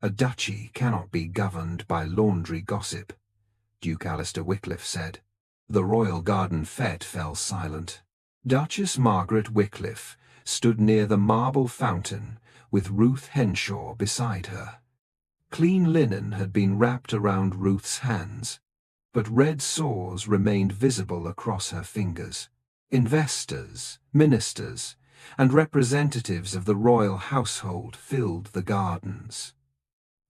A duchy cannot be governed by laundry gossip, Duke Alistair Wycliffe said. The royal garden fete fell silent. Duchess Margaret Wycliffe stood near the marble fountain with Ruth Henshaw beside her. Clean linen had been wrapped around Ruth's hands, but red sores remained visible across her fingers. Investors, ministers, and representatives of the royal household filled the gardens.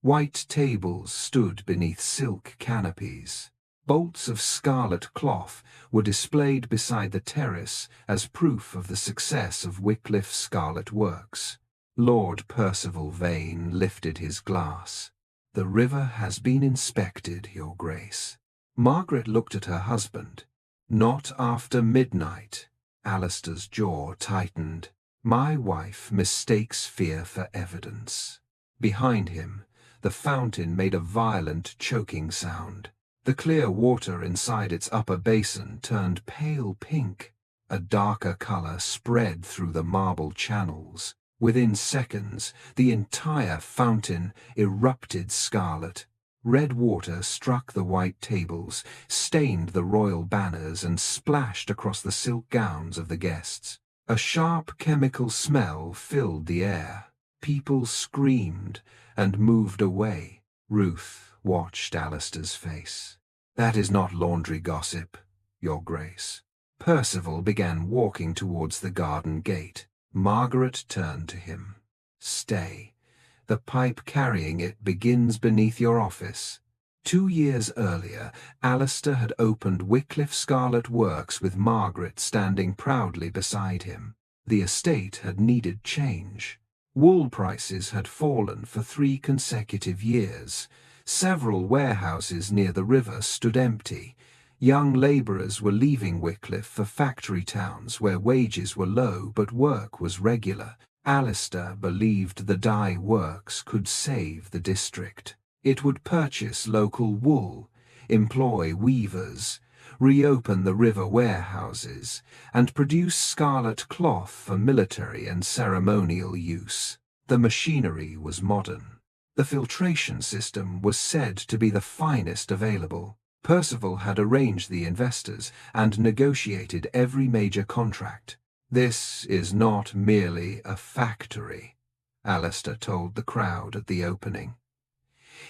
White tables stood beneath silk canopies. Bolts of scarlet cloth were displayed beside the terrace as proof of the success of Wycliffe's scarlet works. Lord Percival Vane lifted his glass. "The river has been inspected, Your Grace." Margaret looked at her husband. "Not after midnight." Alistair's jaw tightened. "My wife mistakes fear for evidence." Behind him, the fountain made a violent choking sound. The clear water inside its upper basin turned pale pink. A darker color spread through the marble channels. Within seconds, the entire fountain erupted scarlet. Red water struck the white tables, stained the royal banners, and splashed across the silk gowns of the guests. A sharp chemical smell filled the air. People screamed and moved away. Ruth watched Alistair's face. "That is not laundry gossip, Your Grace." Percival began walking towards the garden gate. Margaret turned to him. "Stay. The pipe carrying it begins beneath your office." 2 years earlier, Alistair had opened Wycliffe Scarlet Works with Margaret standing proudly beside him. The estate had needed change. Wool prices had fallen for 3 consecutive years. Several warehouses near the river stood empty. Young labourers were leaving Wycliffe for factory towns where wages were low but work was regular. Alistair believed the dye works could save the district. It would purchase local wool, employ weavers, reopen the river warehouses, and produce scarlet cloth for military and ceremonial use. The machinery was modern. The filtration system was said to be the finest available. Percival had arranged the investors and negotiated every major contract. "This is not merely a factory," Alistair told the crowd at the opening.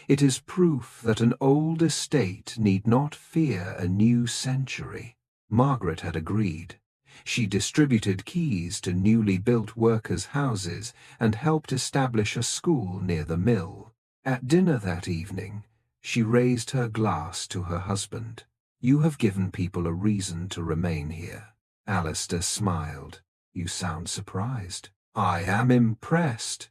"It is proof that an old estate need not fear a new century." Margaret had agreed. She distributed keys to newly built workers' houses and helped establish a school near the mill. At dinner that evening, she raised her glass to her husband. "You have given people a reason to remain here." Alistair smiled. "You sound surprised." "I am impressed."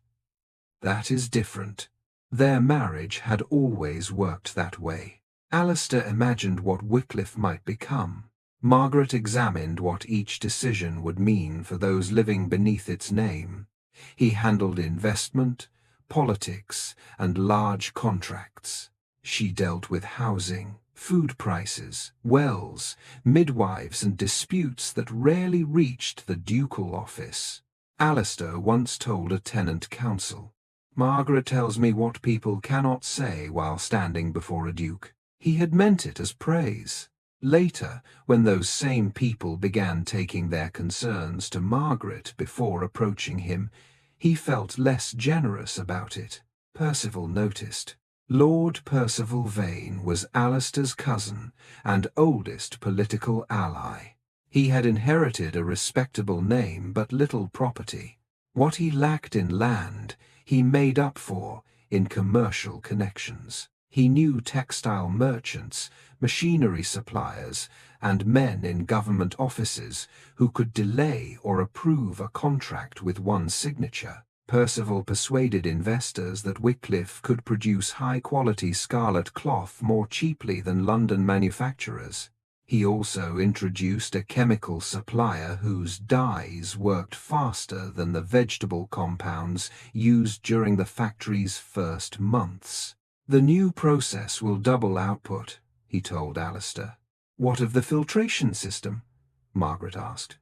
"That is different." Their marriage had always worked that way. Alistair imagined what Wycliffe might become. Margaret examined what each decision would mean for those living beneath its name. He handled investment, politics, and large contracts. She dealt with housing, food prices, wells, midwives, and disputes that rarely reached the ducal office. Alistair once told a tenant council, "Margaret tells me what people cannot say while standing before a duke." He had meant it as praise. Later, when those same people began taking their concerns to Margaret before approaching him, he felt less generous about it. Percival noticed. Lord Percival Vane was Alistair's cousin and oldest political ally. He had inherited a respectable name but little property. What he lacked in land, he made up for in commercial connections. He knew textile merchants, machinery suppliers, and men in government offices who could delay or approve a contract with one signature. Percival persuaded investors that Wycliffe could produce high-quality scarlet cloth more cheaply than London manufacturers. He also introduced a chemical supplier whose dyes worked faster than the vegetable compounds used during the factory's first months. "The new process will double output," he told Alistair. "What of the filtration system?" Margaret asked.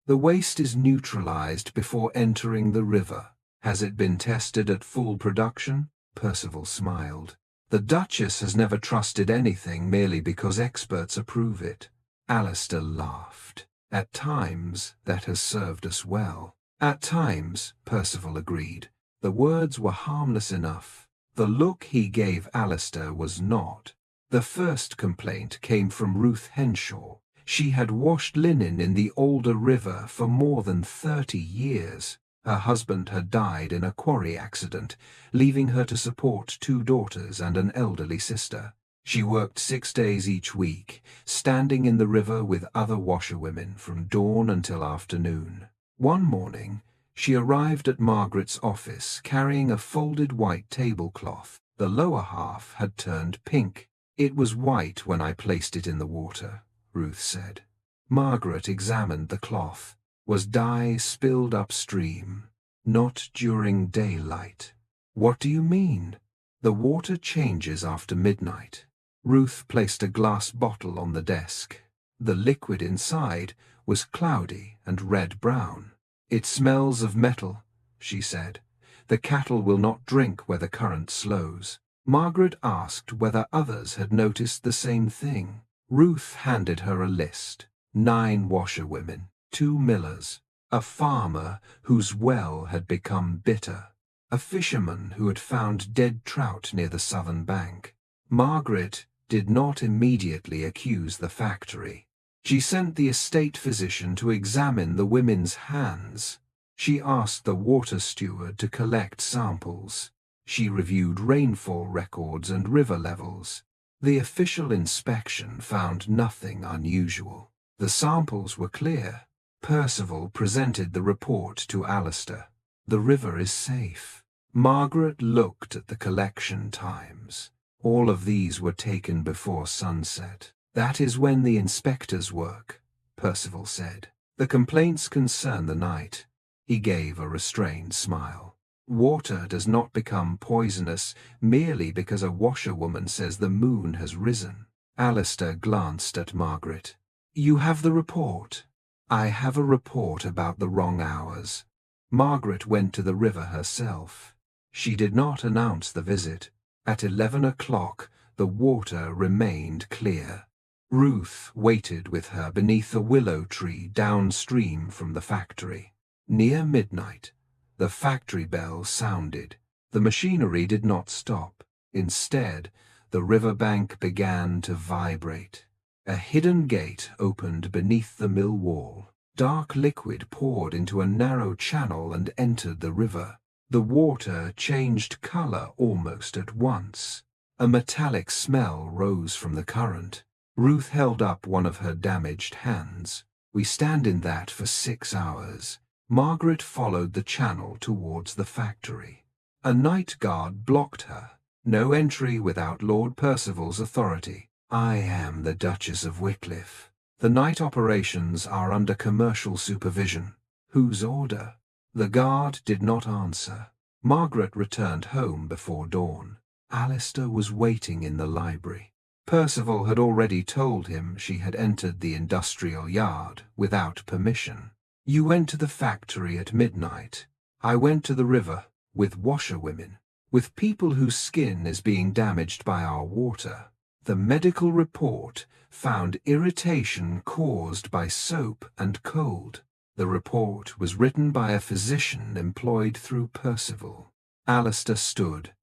"The waste is neutralized before entering the river. Has it been tested at full production?" Percival smiled. The Duchess has never trusted anything merely because experts approve it. Alistair laughed. At times, that has served us well. At times, Percival agreed. The words were harmless enough. The look he gave Alistair was not. The first complaint came from Ruth Henshaw. She had washed linen in the Alder River for more than 30 years. Her husband had died in a quarry accident, leaving her to support 2 daughters and an elderly sister. She worked 6 days each week, standing in the river with other washerwomen from dawn until afternoon. One morning, she arrived at Margaret's office carrying a folded white tablecloth. The lower half had turned pink. "It was white when I placed it in the water," Ruth said. Margaret examined the cloth. Was dye spilled upstream? Not during daylight. "What do you mean?" "The water changes after midnight." Ruth placed a glass bottle on the desk. The liquid inside was cloudy and red-brown. "It smells of metal," she said. "The cattle will not drink where the current slows." Margaret asked whether others had noticed the same thing. Ruth handed her a list. 9 washerwomen, 2 millers, a farmer whose well had become bitter, a fisherman who had found dead trout near the southern bank. Margaret did not immediately accuse the factory. She sent the estate physician to examine the women's hands. She asked the water steward to collect samples. She reviewed rainfall records and river levels. The official inspection found nothing unusual. The samples were clear. Percival presented the report to Alistair. "The river is safe." Margaret looked at the collection times. All of these were taken before sunset. "That is when the inspectors work," Percival said. "The complaints concern the night." He gave a restrained smile. "Water does not become poisonous merely because a washerwoman says the moon has risen." Alistair glanced at Margaret. "You have the report?" "I have a report about the wrong hours." Margaret went to the river herself. She did not announce the visit. At 11 o'clock, the water remained clear. Ruth waited with her beneath the willow tree downstream from the factory. Near midnight, the factory bell sounded. The machinery did not stop. Instead, the riverbank began to vibrate. A hidden gate opened beneath the mill wall. Dark liquid poured into a narrow channel and entered the river. The water changed color almost at once. A metallic smell rose from the current. Ruth held up one of her damaged hands. "We stand in that for 6 hours." Margaret followed the channel towards the factory. A night guard blocked her. "No entry without Lord Percival's authority." "I am the Duchess of Wycliffe. The night operations are under commercial supervision." "Whose order?" The guard did not answer. Margaret returned home before dawn. Alistair was waiting in the library. Percival had already told him she had entered the industrial yard without permission. "You went to the factory at midnight." "I went to the river with washerwomen, with people whose skin is being damaged by our water." The medical report found irritation caused by soap and cold. The report was written by a physician employed through Percival. Alistair stood.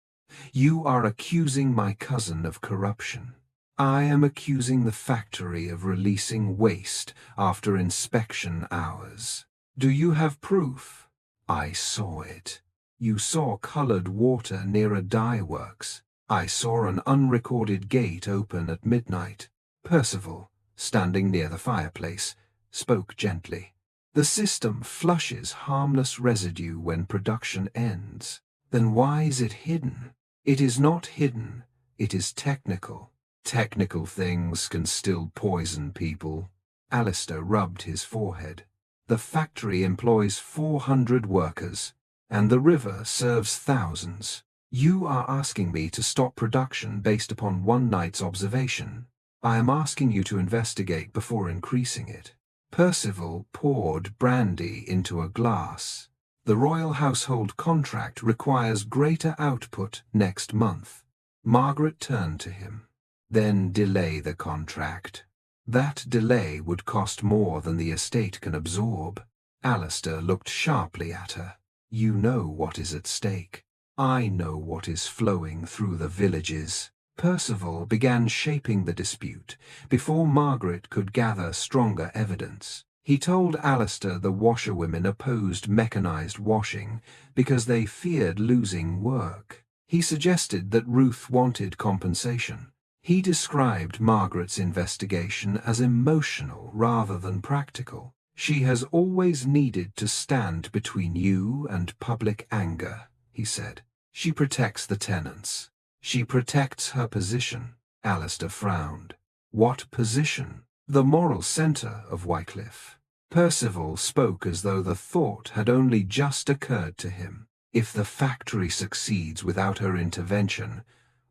"You are accusing my cousin of corruption." "I am accusing the factory of releasing waste after inspection hours." "Do you have proof?" "I saw it." "You saw colored water near a dye works." "I saw an unrecorded gate open at midnight." Percival, standing near the fireplace, spoke gently. "The system flushes harmless residue when production ends." "Then why is it hidden?" "It is not hidden. It is technical." "Technical things can still poison people." Alistair rubbed his forehead. "The factory employs 400 workers, and the river serves thousands. You are asking me to stop production based upon one night's observation. I am asking you to investigate before increasing it." Percival poured brandy into a glass. The royal household contract requires greater output next month. Margaret turned to him. Then delay the contract. That delay would cost more than the estate can absorb. Alistair looked sharply at her. You know what is at stake. I know what is flowing through the villages. Percival began shaping the dispute before Margaret could gather stronger evidence. He told Alistair the washerwomen opposed mechanized washing because they feared losing work. He suggested that Ruth wanted compensation. He described Margaret's investigation as emotional rather than practical. She has always needed to stand between you and public anger, he said. She protects the tenants. She protects her position. Alistair frowned. What position? The moral center of Wycliffe. Percival spoke as though the thought had only just occurred to him. If the factory succeeds without her intervention,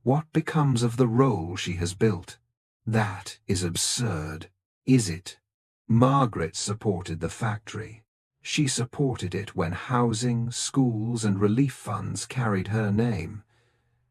what becomes of the role she has built? That is absurd. Is it? Margaret supported the factory. She supported it when housing, schools, and relief funds carried her name.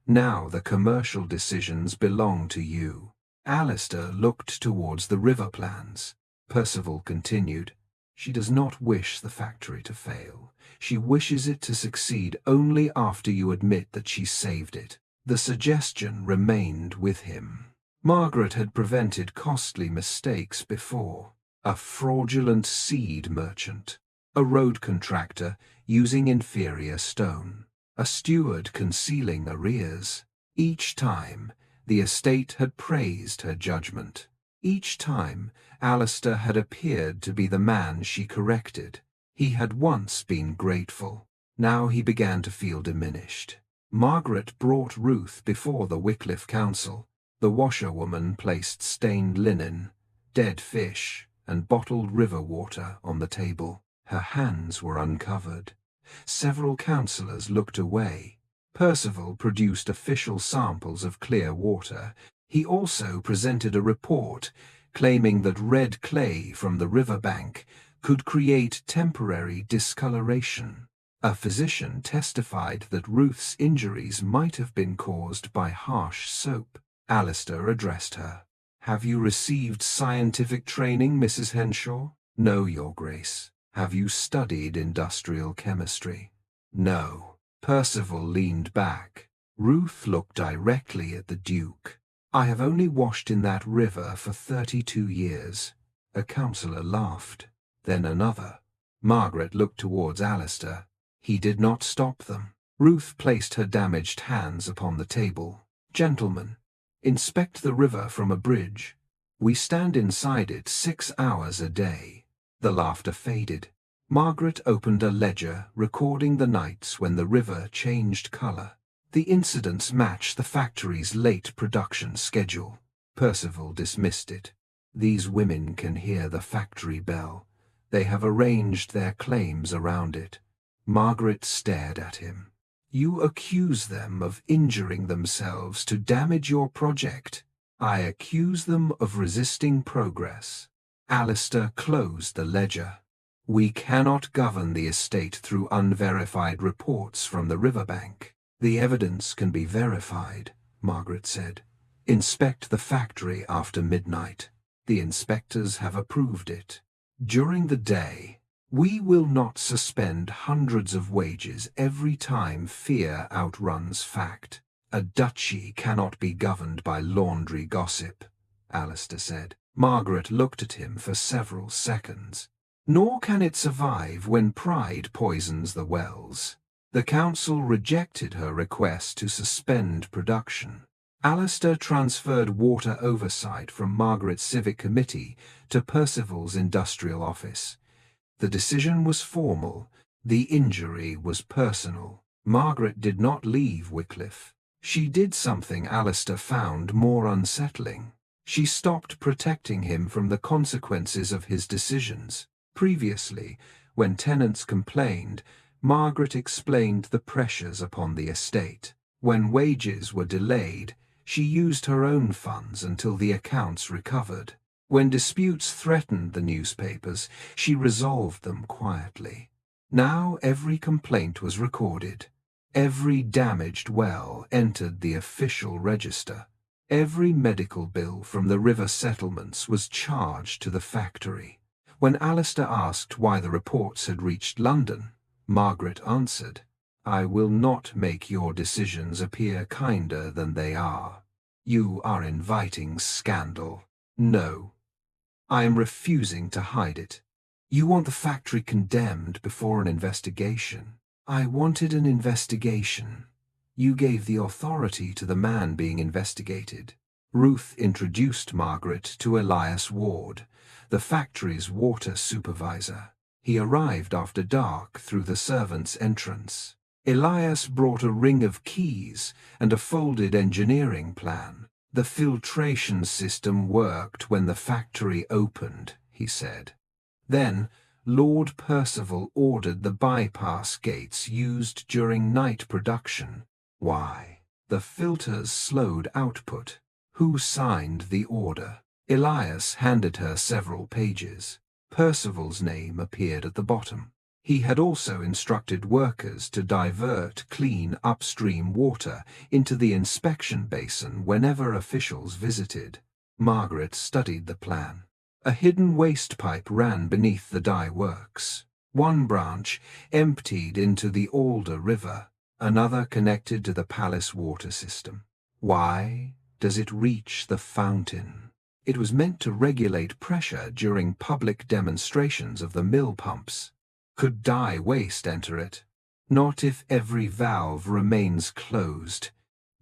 Now the commercial decisions belong to you. Alistair looked towards the river plans. Percival continued. She does not wish the factory to fail. She wishes it to succeed only after you admit that she saved it. The suggestion remained with him. Margaret had prevented costly mistakes before. A fraudulent seed merchant, a road contractor using inferior stone, a steward concealing arrears. Each time, the estate had praised her judgment. Each time, Alistair had appeared to be the man she corrected. He had once been grateful. Now he began to feel diminished. Margaret brought Ruth before the Wycliffe Council. The washerwoman placed stained linen, dead fish, and bottled river water on the table. Her hands were uncovered. Several councillors looked away. Percival produced official samples of clear water. He also presented a report claiming that red clay from the riverbank could create temporary discoloration. A physician testified that Ruth's injuries might have been caused by harsh soap. Alistair addressed her. Have you received scientific training, Mrs. Henshaw? No, Your Grace. Have you studied industrial chemistry? No. Percival leaned back. Ruth looked directly at the Duke. I have only washed in that river for 32 years. A councillor laughed. Then another. Margaret looked towards Alistair. He did not stop them. Ruth placed her damaged hands upon the table. Gentlemen, inspect the river from a bridge. We stand inside it 6 hours a day. The laughter faded. Margaret opened a ledger recording the nights when the river changed color. The incidents match the factory's late production schedule. Percival dismissed it. These women can hear the factory bell. They have arranged their claims around it. Margaret stared at him. You accuse them of injuring themselves to damage your project. I accuse them of resisting progress. Alistair closed the ledger. We cannot govern the estate through unverified reports from the riverbank. The evidence can be verified, Margaret said. Inspect the factory after midnight. The inspectors have approved it. During the day, we will not suspend hundreds of wages every time fear outruns fact. A duchy cannot be governed by laundry gossip, Alistair said. Margaret looked at him for several seconds. Nor can it survive when pride poisons the wells. The council rejected her request to suspend production. Alistair transferred water oversight from Margaret's civic committee to Percival's industrial office. The decision was formal. The injury was personal. Margaret did not leave Wycliffe. She did something Alistair found more unsettling. She stopped protecting him from the consequences of his decisions. Previously, when tenants complained, Margaret explained the pressures upon the estate. When wages were delayed, she used her own funds until the accounts recovered. When disputes threatened the newspapers, she resolved them quietly. Now every complaint was recorded. Every damaged well entered the official register. Every medical bill from the river settlements was charged to the factory. When Alistair asked why the reports had reached London, Margaret answered, "I will not make your decisions appear kinder than they are. You are inviting scandal. No, I am refusing to hide it. You want the factory condemned before an investigation. I wanted an investigation. You gave the authority to the man being investigated." Ruth introduced Margaret to Elias Ward, the factory's water supervisor. He arrived after dark through the servants' entrance. Elias brought a ring of keys and a folded engineering plan. "The filtration system worked when the factory opened," he said. Then, Lord Percival ordered the bypass gates used during night production. Why? The filters slowed output. Who signed the order? Elias handed her several pages. Percival's name appeared at the bottom. He had also instructed workers to divert clean upstream water into the inspection basin whenever officials visited. Margaret studied the plan. A hidden waste pipe ran beneath the dye works. One branch emptied into the Alder River, another connected to the palace water system. Why does it reach the fountain? It was meant to regulate pressure during public demonstrations of the mill pumps. Could dye waste enter it? Not if every valve remains closed.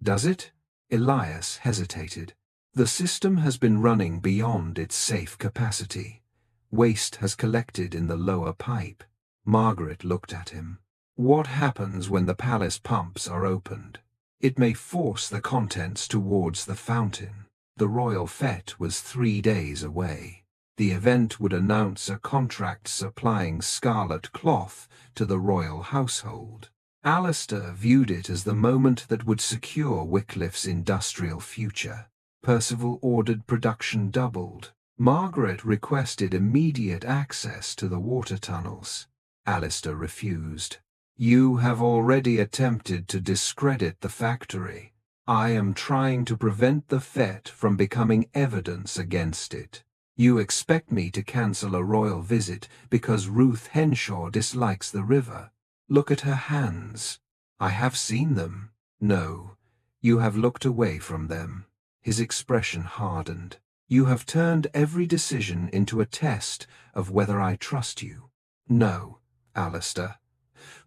Does it? Elias hesitated. The system has been running beyond its safe capacity. Waste has collected in the lower pipe. Margaret looked at him. What happens when the palace pumps are opened? It may force the contents towards the fountain. The royal fete was 3 days away. The event would announce a contract supplying scarlet cloth to the royal household. Alistair viewed it as the moment that would secure Wycliffe's industrial future. Percival ordered production doubled. Margaret requested immediate access to the water tunnels. Alistair refused. "You have already attempted to discredit the factory. I am trying to prevent the fete from becoming evidence against it. You expect me to cancel a royal visit because Ruth Henshaw dislikes the river. Look at her hands. I have seen them. No, you have looked away from them." His expression hardened. "You have turned every decision into a test of whether I trust you." "No, Alistair.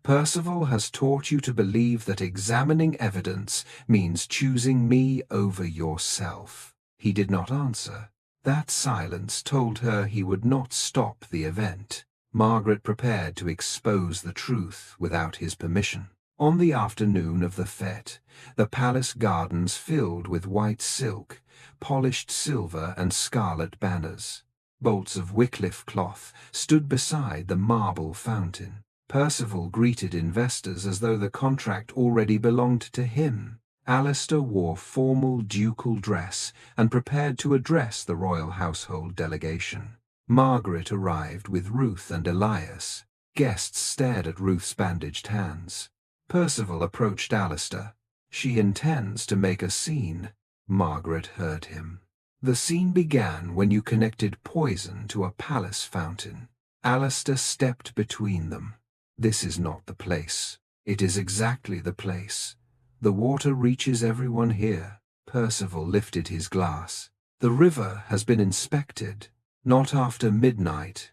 Percival has taught you to believe that examining evidence means choosing me over yourself." He did not answer. That silence told her he would not stop the event. Margaret prepared to expose the truth without his permission. On the afternoon of the fete, the palace gardens filled with white silk, polished silver and scarlet banners. Bolts of Wycliffe cloth stood beside the marble fountain. Percival greeted investors as though the contract already belonged to him. Alistair wore formal ducal dress and prepared to address the royal household delegation. Margaret arrived with Ruth and Elias. Guests stared at Ruth's bandaged hands. Percival approached Alistair. "She intends to make a scene." Margaret heard him. "The scene began when you connected poison to a palace fountain." Alistair stepped between them. "This is not the place." "It is exactly the place. The water reaches everyone here." Percival lifted his glass. "The river has been inspected." "Not after midnight,"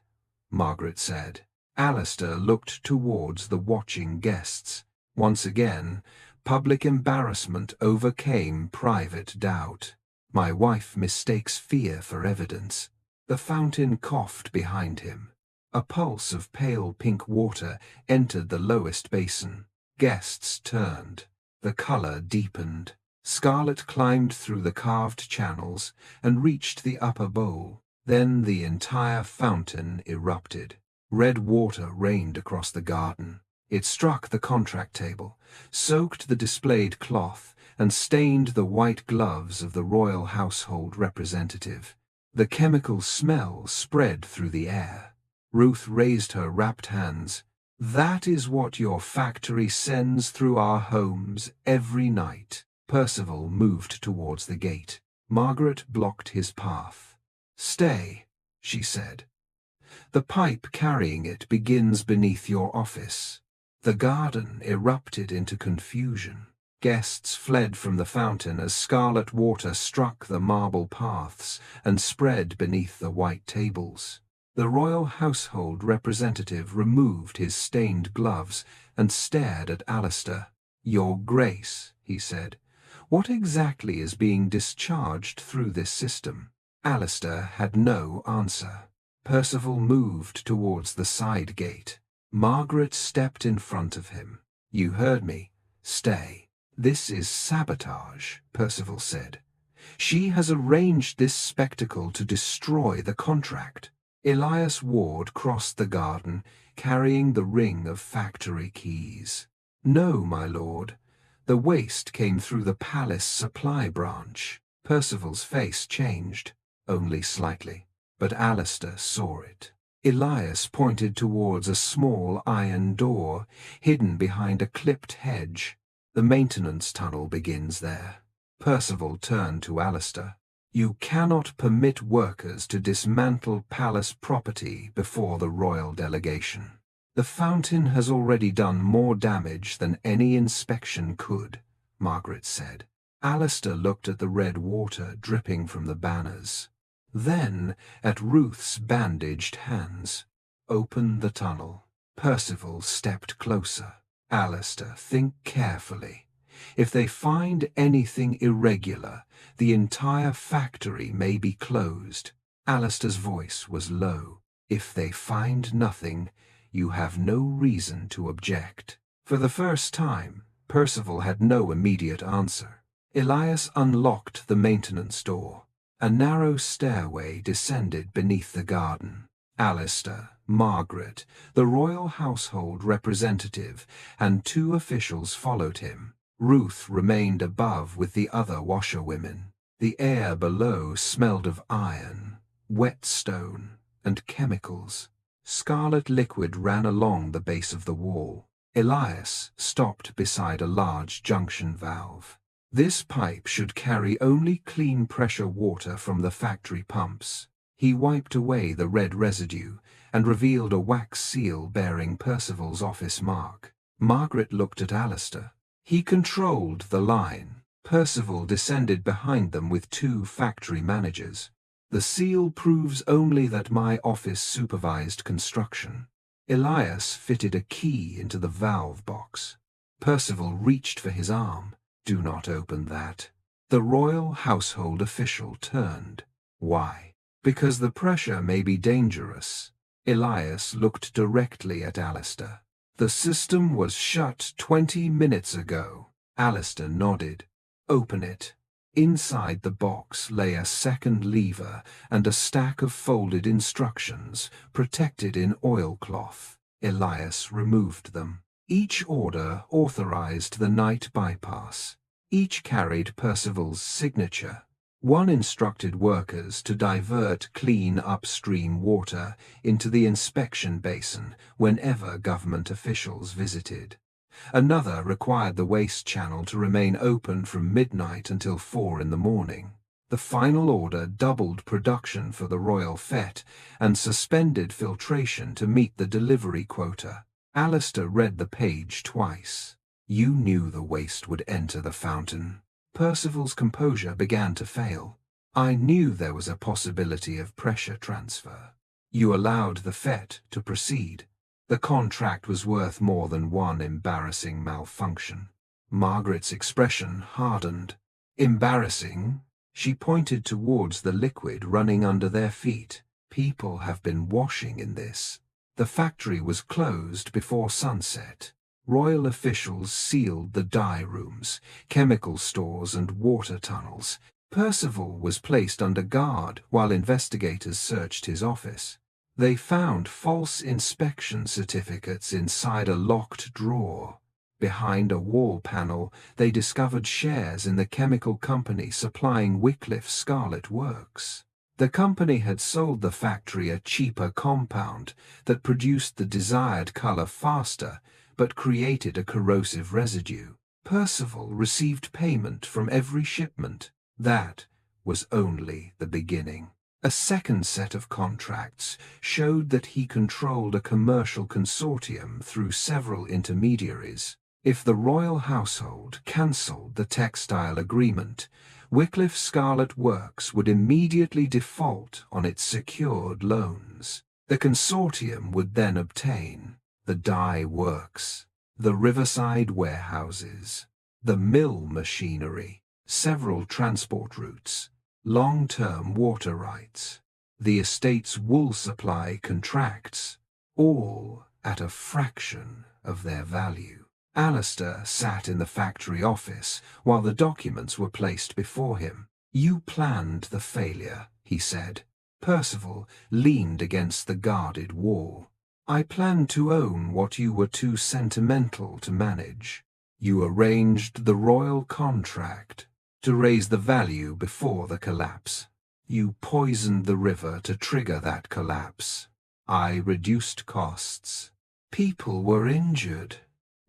Margaret said. Alistair looked towards the watching guests. Once again, public embarrassment overcame private doubt. "My wife mistakes fear for evidence." The fountain coughed behind him. A pulse of pale pink water entered the lowest basin. Guests turned. The color deepened. Scarlet climbed through the carved channels and reached the upper bowl. Then the entire fountain erupted. Red water rained across the garden. It struck the contract table, soaked the displayed cloth, and stained the white gloves of the royal household representative. The chemical smell spread through the air. Ruth raised her wrapped hands. That is what your factory sends through our homes every night. Percival moved towards the gate. Margaret blocked his path. "Stay," she said. "The pipe carrying it begins beneath your office." The garden erupted into confusion. Guests fled from the fountain as scarlet water struck the marble paths and spread beneath the white tables. The royal household representative removed his stained gloves and stared at Alistair. "Your Grace," he said, "what exactly is being discharged through this system?" Alistair had no answer. Percival moved towards the side gate. Margaret stepped in front of him. "You heard me. Stay." "This is sabotage," Percival said. "She has arranged this spectacle to destroy the contract." Elias Ward crossed the garden, carrying the ring of factory keys. "No, my lord. The waste came through the palace supply branch." Percival's face changed, only slightly, but Alistair saw it. Elias pointed towards a small iron door, hidden behind a clipped hedge. "The maintenance tunnel begins there." Percival turned to Alistair. "You cannot permit workers to dismantle palace property before the royal delegation. The fountain has already done more damage than any inspection could," Margaret said. Alistair looked at the red water dripping from the banners. Then at Ruth's bandaged hands. "Open the tunnel." Percival stepped closer. "Alistair, think carefully. If they find anything irregular, the entire factory may be closed." Alistair's voice was low. "If they find nothing, you have no reason to object." For the first time, Percival had no immediate answer. Elias unlocked the maintenance door. A narrow stairway descended beneath the garden. Alistair, Margaret, the royal household representative, and 2 officials followed him. Ruth remained above with the other washerwomen. The air below smelled of iron, whetstone, and chemicals. Scarlet liquid ran along the base of the wall. Elias stopped beside a large junction valve. This pipe should carry only clean pressure water from the factory pumps. He wiped away the red residue and revealed a wax seal bearing Percival's office mark. Margaret looked at Alistair. He controlled the line. Percival descended behind them with 2 factory managers. "The seal proves only that my office supervised construction." Elias fitted a key into the valve box. Percival reached for his arm. "Do not open that." The royal household official turned. "Why?" "Because the pressure may be dangerous." Elias looked directly at Alistair. "The system was shut 20 minutes ago." Alistair nodded. "Open it." Inside the box lay a second lever and a stack of folded instructions, protected in oilcloth. Elias removed them. Each order authorized the night bypass. Each carried Percival's signature. One instructed workers to divert clean upstream water into the inspection basin whenever government officials visited. Another required the waste channel to remain open from midnight until 4 in the morning. The final order doubled production for the royal fete and suspended filtration to meet the delivery quota. Alistair read the page twice. "You knew the waste would enter the fountain." Percival's composure began to fail. "I knew there was a possibility of pressure transfer. You allowed the fete to proceed. The contract was worth more than one embarrassing malfunction." Margaret's expression hardened. "Embarrassing?" She pointed towards the liquid running under their feet. "People have been washing in this." The factory was closed before sunset. Royal officials sealed the dye rooms, chemical stores, and water tunnels. Percival was placed under guard while investigators searched his office. They found false inspection certificates inside a locked drawer. Behind a wall panel, they discovered shares in the chemical company supplying Wycliffe Scarlet works. The company had sold the factory a cheaper compound that produced the desired color faster but created a corrosive residue. Percival received payment from every shipment. That was only the beginning. A second set of contracts showed that he controlled a commercial consortium through several intermediaries. If the royal household cancelled the textile agreement, Wycliffe's Scarlet Works would immediately default on its secured loans. The consortium would then obtain the dye works, the riverside warehouses, the mill machinery, several transport routes, long-term water rights, the estate's wool supply contracts, all at a fraction of their value. Alistair sat in the factory office while the documents were placed before him. "You planned the failure," he said. Percival leaned against the guarded wall. "I planned to own what you were too sentimental to manage. You arranged the royal contract to raise the value before the collapse. You poisoned the river to trigger that collapse. I reduced costs. People were injured.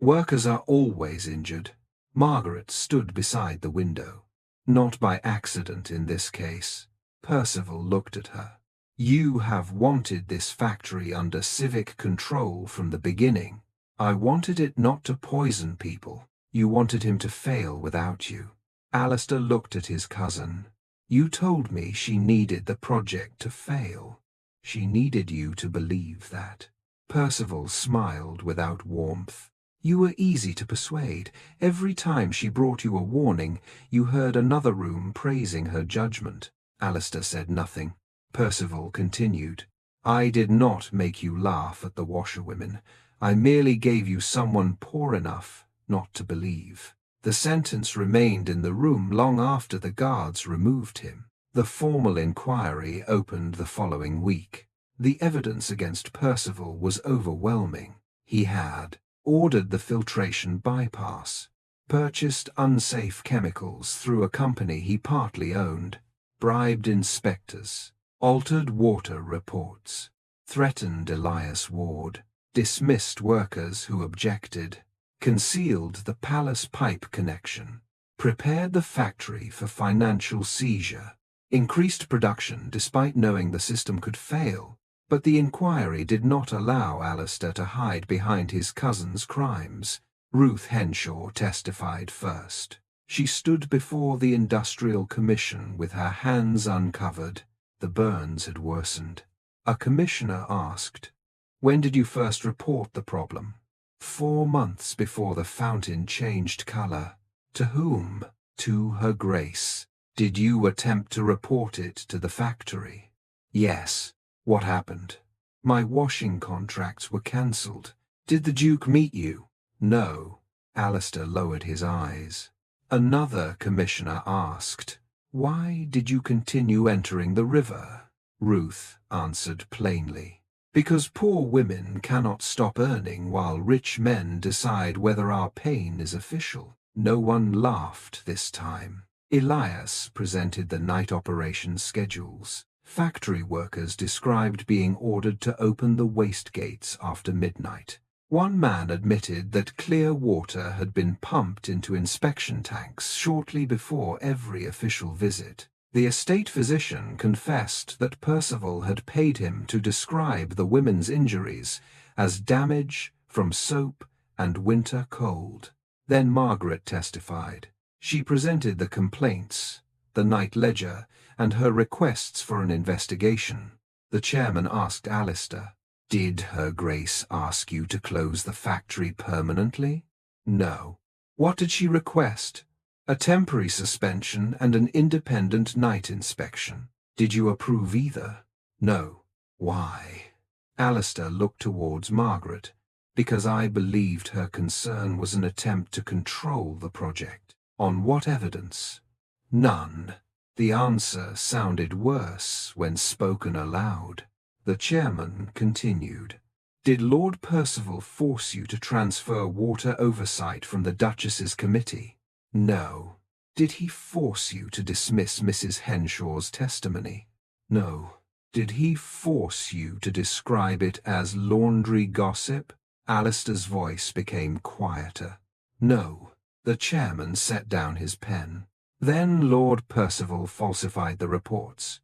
Workers are always injured." Margaret stood beside the window. "Not by accident in this case." Percival looked at her. "You have wanted this factory under civic control from the beginning. I wanted it not to poison people. You wanted him to fail without you." Alistair looked at his cousin. "You told me she needed the project to fail. She needed you to believe that." Percival smiled without warmth. "You were easy to persuade. Every time she brought you a warning, you heard another room praising her judgment." Alistair said nothing. Percival continued, "I did not make you laugh at the washerwomen. I merely gave you someone poor enough not to believe." The sentence remained in the room long after the guards removed him. The formal inquiry opened the following week. The evidence against Percival was overwhelming. He had ordered the filtration bypass, purchased unsafe chemicals through a company he partly owned, bribed inspectors, altered water reports, threatened Elias Ward, dismissed workers who objected, concealed the palace pipe connection, prepared the factory for financial seizure, increased production despite knowing the system could fail. But the inquiry did not allow Alistair to hide behind his cousin's crimes. Ruth Henshaw testified first. She stood before the Industrial Commission with her hands uncovered. The burns had worsened. A commissioner asked, "When did you first report the problem?" 4 months before the fountain changed color." "To whom?" "To Her Grace." "Did you attempt to report it to the factory?" "Yes." "What happened?" "My washing contracts were cancelled." "Did the Duke meet you?" "No." Alistair lowered his eyes. Another commissioner asked, "Why did you continue entering the river?" Ruth answered plainly, "Because poor women cannot stop earning while rich men decide whether our pain is official." No one laughed this time. Elias presented the night operations schedules. Factory workers described being ordered to open the waste gates after midnight. One man admitted that clear water had been pumped into inspection tanks shortly before every official visit. The estate physician confessed that Percival had paid him to describe the women's injuries as damage from soap and winter cold. Then Margaret testified. She presented the complaints, the night ledger, and her requests for an investigation. The chairman asked Alistair, "Did Her Grace ask you to close the factory permanently?" "No." "What did she request?" "A temporary suspension and an independent night inspection." "Did you approve either?" "No." "Why?" Alistair looked towards Margaret. "Because I believed her concern was an attempt to control the project." "On what evidence?" "None." The answer sounded worse when spoken aloud. The chairman continued, "Did Lord Percival force you to transfer water oversight from the Duchess's committee?" "No." "Did he force you to dismiss Mrs. Henshaw's testimony?" No. Did he force you to describe it as laundry gossip? Alistair's voice became quieter. No. The chairman set down his pen. Then Lord Percival falsified the reports.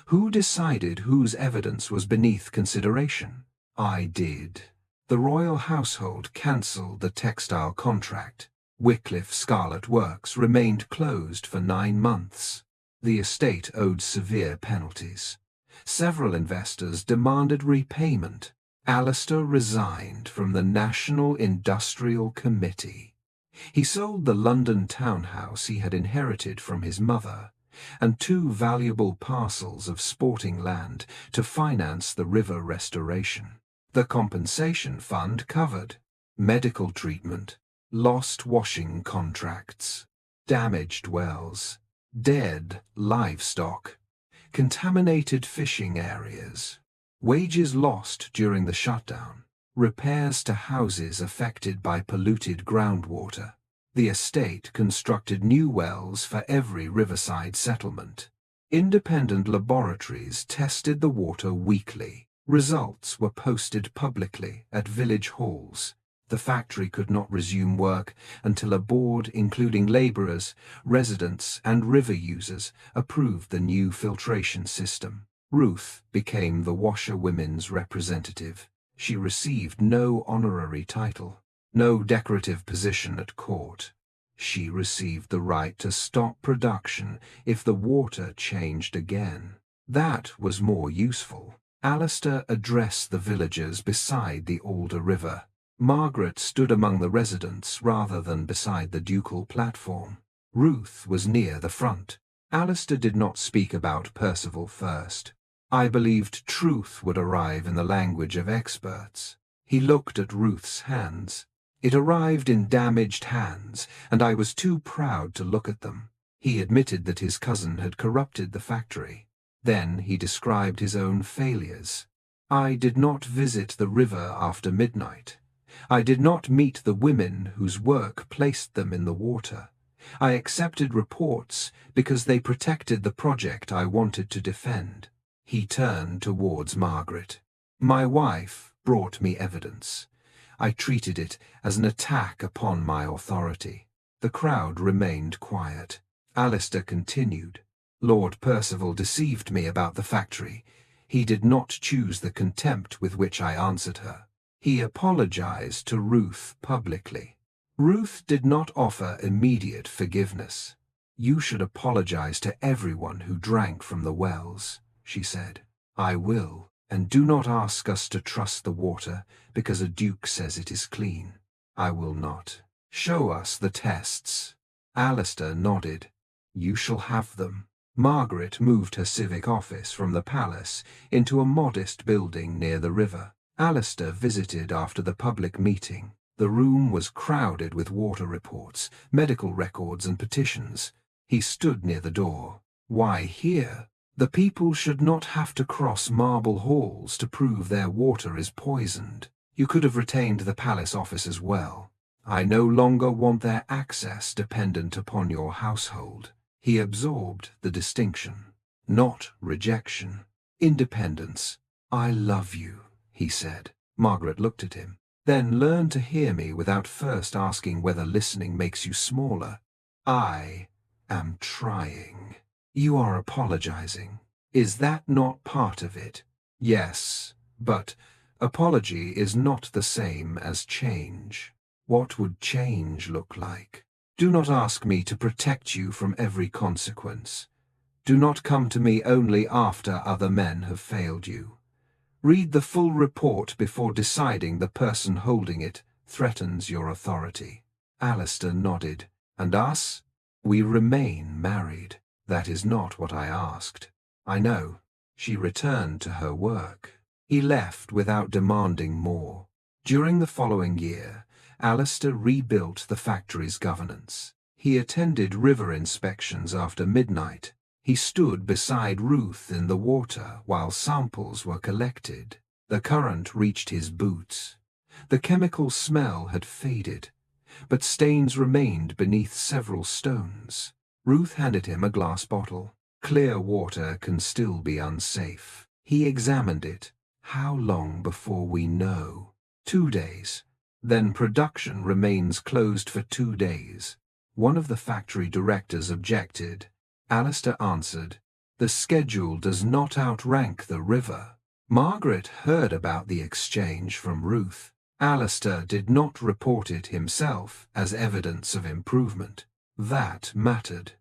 Who decided whose evidence was beneath consideration? I did. The royal household cancelled the textile contract. Wycliffe Scarlet Works remained closed for 9 months. The estate owed severe penalties. Several investors demanded repayment. Alistair resigned from the National Industrial Committee. He sold the London townhouse he had inherited from his mother and 2 valuable parcels of sporting land to finance the river restoration. The compensation fund covered medical treatment, lost washing contracts, damaged wells, dead livestock, contaminated fishing areas, wages lost during the shutdown, repairs to houses affected by polluted groundwater. The estate constructed new wells for every riverside settlement. Independent laboratories tested the water weekly. Results were posted publicly at village halls. The factory could not resume work until a board including labourers, residents and river users approved the new filtration system. Ruth became the Washerwomen's representative. She received no honorary title, no decorative position at court. She received the right to stop production if the water changed again. That was more useful. Alistair addressed the villagers beside the Alder River. Margaret stood among the residents rather than beside the ducal platform. Ruth was near the front. Alistair did not speak about Percival first. I believed truth would arrive in the language of experts. He looked at Ruth's hands. It arrived in damaged hands, and I was too proud to look at them. He admitted that his cousin had corrupted the factory. Then he described his own failures. I did not visit the river after midnight. I did not meet the women whose work placed them in the water. I accepted reports because they protected the project I wanted to defend. He turned towards Margaret. My wife brought me evidence. I treated it as an attack upon my authority. The crowd remained quiet. Alistair continued. Lord Percival deceived me about the factory. He did not choose the contempt with which I answered her. He apologized to Ruth publicly. Ruth did not offer immediate forgiveness. You should apologize to everyone who drank from the wells, she said. I will, and do not ask us to trust the water because a duke says it is clean. I will not. Show us the tests. Alistair nodded. You shall have them. Margaret moved her civic office from the palace into a modest building near the river. Alistair visited after the public meeting. The room was crowded with water reports, medical records and petitions. He stood near the door. Why here? The people should not have to cross marble halls to prove their water is poisoned. You could have retained the palace office as well. I no longer want their access dependent upon your household. He absorbed the distinction, not rejection. Independence. I love you, he said. Margaret looked at him. Then learn to hear me without first asking whether listening makes you smaller. I am trying. You are apologizing. Is that not part of it? Yes, but apology is not the same as change. What would change look like? Do not ask me to protect you from every consequence. Do not come to me only after other men have failed you. Read the full report before deciding the person holding it threatens your authority. Alistair nodded. And us? We remain married. That is not what I asked. I know. She returned to her work. He left without demanding more. During the following year, Alistair rebuilt the factory's governance. He attended river inspections after midnight. He stood beside Ruth in the water while samples were collected. The current reached his boots. The chemical smell had faded, but stains remained beneath several stones. Ruth handed him a glass bottle. Clear water can still be unsafe. He examined it. How long before we know? 2 days. Then production remains closed for 2 days. One of the factory directors objected. Alistair answered, "The schedule does not outrank the river." Margaret heard about the exchange from Ruth. Alistair did not report it himself as evidence of improvement. That mattered.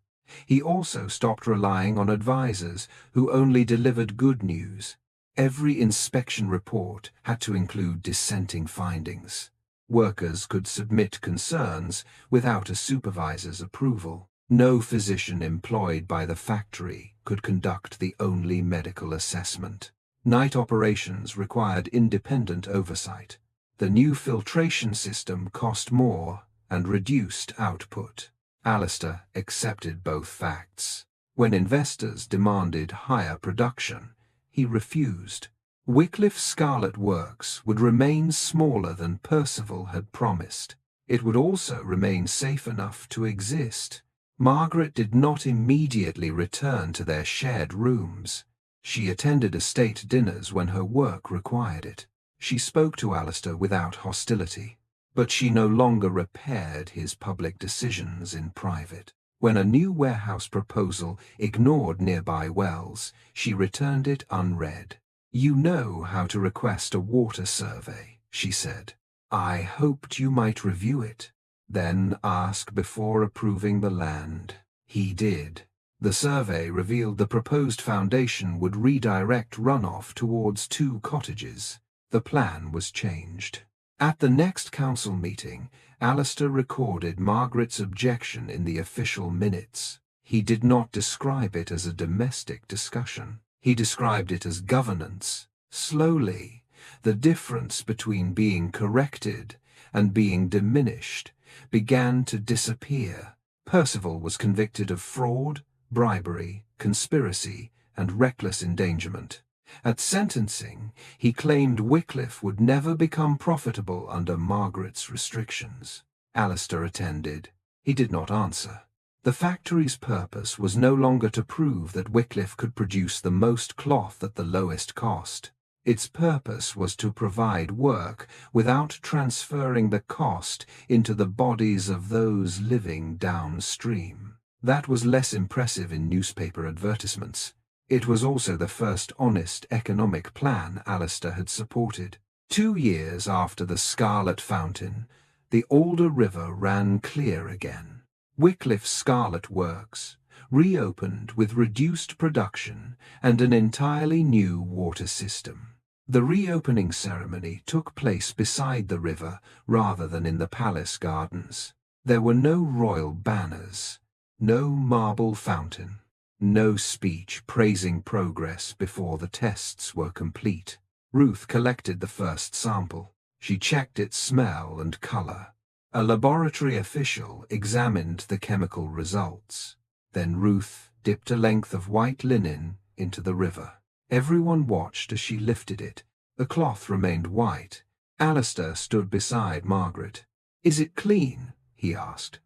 He also stopped relying on advisors who only delivered good news. Every inspection report had to include dissenting findings. Workers could submit concerns without a supervisor's approval. No physician employed by the factory could conduct the only medical assessment. Night operations required independent oversight. The new filtration system cost more and reduced output. Alistair accepted both facts. When investors demanded higher production, he refused. Wycliffe's Scarlet works would remain smaller than Percival had promised. It would also remain safe enough to exist. Margaret did not immediately return to their shared rooms. She attended estate dinners when her work required it. She spoke to Alistair without hostility, but she no longer repaired his public decisions in private. When a new warehouse proposal ignored nearby wells, she returned it unread. "You know how to request a water survey," she said. "I hoped you might review it, then ask before approving the land." He did. The survey revealed the proposed foundation would redirect runoff towards 2 cottages. The plan was changed. At the next council meeting, Alistair recorded Margaret's objection in the official minutes. He did not describe it as a domestic discussion. He described it as governance. Slowly, the difference between being corrected and being diminished began to disappear. Percival was convicted of fraud, bribery, conspiracy, and reckless endangerment. At sentencing, he claimed Wycliffe would never become profitable under Margaret's restrictions. Alistair attended. He did not answer. The factory's purpose was no longer to prove that Wycliffe could produce the most cloth at the lowest cost. Its purpose was to provide work without transferring the cost into the bodies of those living downstream. That was less impressive in newspaper advertisements. It was also the first honest economic plan Alistair had supported. 2 years after the Scarlet Fountain, the Alder River ran clear again. Wycliffe's Scarlet Works reopened with reduced production and an entirely new water system. The reopening ceremony took place beside the river rather than in the palace gardens. There were no royal banners, no marble fountain, no speech praising progress before the tests were complete. Ruth collected the first sample. She checked its smell and color. A laboratory official examined the chemical results. Then Ruth dipped a length of white linen into the river. Everyone watched as she lifted it. The cloth remained white. Alistair stood beside Margaret. "Is it clean?" he asked.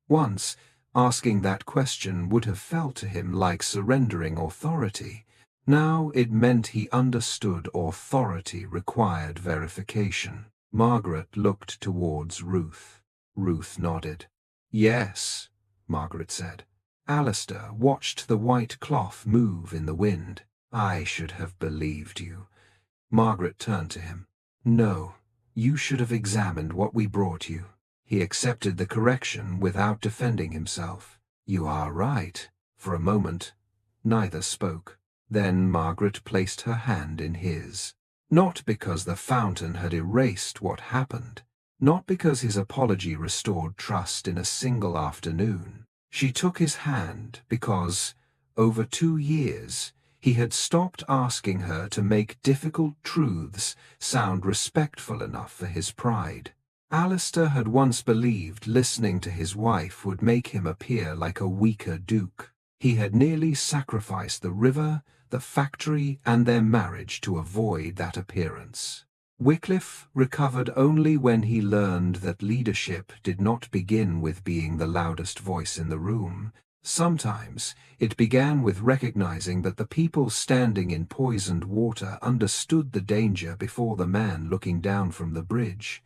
Once, asking that question would have felt to him like surrendering authority. Now it meant he understood authority required verification. Margaret looked towards Ruth. Ruth nodded. "Yes," Margaret said. Alistair watched the white cloth move in the wind. "I should have believed you." Margaret turned to him. "No, you should have examined what we brought you." He accepted the correction without defending himself. "You are right." For a moment, neither spoke. Then Margaret placed her hand in his. Not because the fountain had erased what happened, not because his apology restored trust in a single afternoon. She took his hand because, over 2 years, he had stopped asking her to make difficult truths sound respectful enough for his pride. Alistair had once believed listening to his wife would make him appear like a weaker duke. He had nearly sacrificed the river, the factory, and their marriage to avoid that appearance. Wycliffe recovered only when he learned that leadership did not begin with being the loudest voice in the room. Sometimes it began with recognizing that the people standing in poisoned water understood the danger before the man looking down from the bridge,